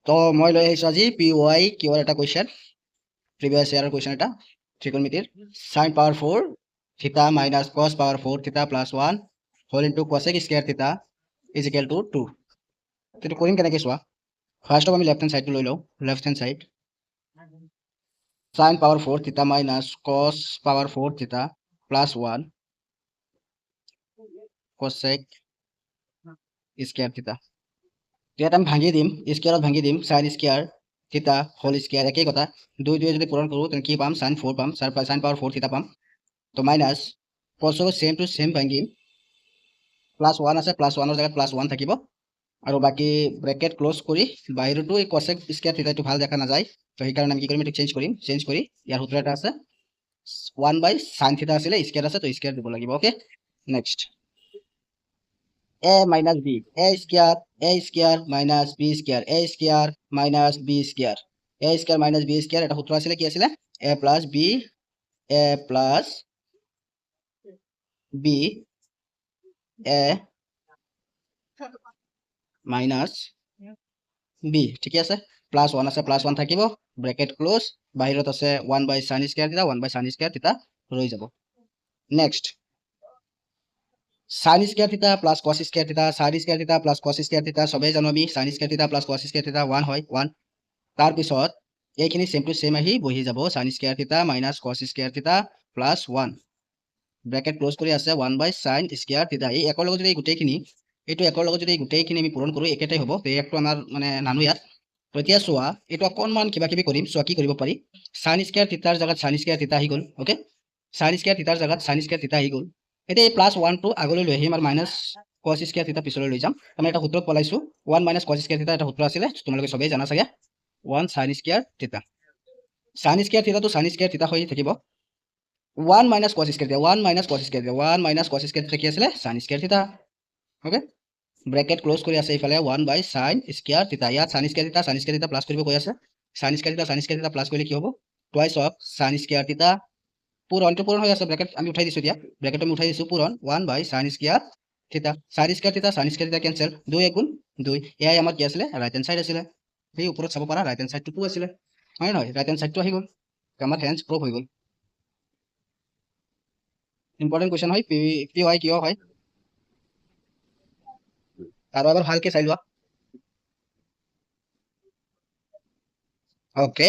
তো মই লৈ আহিছোঁ আজি PY কিউৰ এটা কুৱেশ্যন প্ৰিভিয়াছ ইয়াৰৰ কুৱেশ্যন এটা ত্ৰিকোণমিতিৰ sin power 4 theta minus cos power 4 theta plus 1 whole into cosec square theta is equal to 2 এইটো কৰিম কেনেকৈ চোৱা ফাৰ্ষ্ট অফ আমি লেফ্ট হেণ্ড চাইডটো লৈ লওঁ left hand side sin power 4 theta minus cos power 4 theta plus 1 cosec square theta ইয়াত আমি ভাঙি দিম স্কয়াৰত ভাঙি দিম sin square theta whole square একেই কথা দুই দুই যদি পূৰণ কৰোঁ তেনে কি পাম sin 4 পাম sin power 4 থিতা পাম তো minus cos same to same ভাঙিম প্লাছ 1 আছে প্লাছ 1ৰ জেগাত প্লাছ 1 থাকিব আৰু বাকি ব্ৰেকেট ক্লোজ কৰি বাহিৰতো এই cosec স্কয়াৰ থিতাটো ভাল দেখা নাযায় তো সেইকাৰণে আমি কি কৰিম এটো চেঞ্জ কৰি ইয়াৰ সূত্ৰ এটা আছে 1/sin থিতা আছিলে স্কয়াৰ আছে তো স্কয়াৰ দিব লাগিব okay next a minus b a square minus b square a square minus b square a square minus b square এটা সূত্ৰ আছিলে কি আছিলে a plus b a minus b ঠিক আছে প্লাস 1 আছে প্লাস 1 থাকিব ব্র্যাকেট ক্লোজ বাহিৰত আছে 1/sin স্কয়াৰ থিতা 1/sin স্কয়াৰ থিতা ৰৈ যাব next sin square theta plus cos square theta sin square theta plus cos square theta সবে জানো আমি sin square theta plus cos square theta 1 হয় 1 তাৰ পিছত এইখিনি সেম টু সেম আহি বহি যাব sin square theta minus cos square theta plus 1 bracket close কৰি আছে 1/sin স্কয়াৰ থিতা এই একৰ লগত যদি গোটেইখিনি এইটো একৰ লগত যদি গোটেইখিনি আমি পূৰণ কৰো একেটাই হ'ব তো একটো আমাৰ মানে নানু ইয়াত তো এতিয়া চোৱা এইটো অকণমান কিবা কিবি কৰিম চোৱা কি কৰিব পাৰি sin স্কয়াৰ থিতাৰ জাগাত sin স্কয়াৰ থিতা আহি গ'ল ওকে sin স্কয়াৰ থিতাৰ জাগাত sin স্কয়াৰ থিতা আহি গ'ল এতিয়া এই প্লাস 1 টো আগলৈ লৈ আহিম আৰু মাইনাস cos স্কয়াৰ থিতা পিছলৈ লৈ যাম আমি এটা সূত্ৰত পলাইছো 1 - cos স্কয়াৰ থিতা এটা সূত্ৰ আছিলে তোমালোকে সবেই জানা চাগে 1 sin square theta sin square থিতাটো sin square থিতা হৈ থাকিব 1 minus cos square theta 1 minus cos square theta 1 minus cos square থিতা কি আছিলে sin স্কয়াৰ থিতা ওকে ব্ৰ্যাকেট ক্লোজ কৰি আছে ইফালে 1/sin স্কয়াৰ থিতা ইয়াত sin স্কয়াৰ থিতা প্লাস কৰিব কৈ আছে sin স্কয়াৰ থিতা প্লাস কৰিলে কি হ'ব টুৱাইস অফ sin স্কয়াৰ থিতা পূৰণটো পূৰণ হৈ আছে ব্ৰ্যাকেট আমি উঠাই দিছো এতিয়া ব্ৰ্যাকেট আমি উঠাই দিছো পূৰণ 1/sin square theta sin square থিতা কেনসেল 2 * 2 এয়াই আমাৰ কি আছিলে ৰাইট হ্যান্ড সাইড আছিলে এই ওপৰত চাব পাৰা ৰাইট হ্যান্ড সাইডটো 2 আছিলে হয় নহয় ৰাইট হ্যান্ড সাইডটো আহি গ'ল আমাৰ হেন্স প্ৰুফ হৈ গ'ল ইম্পৰ্টেন্ট কোৱেশ্চন হয় PY কিয় হয় আৰু এবাৰ ভালকে চাই লোৱা ওকে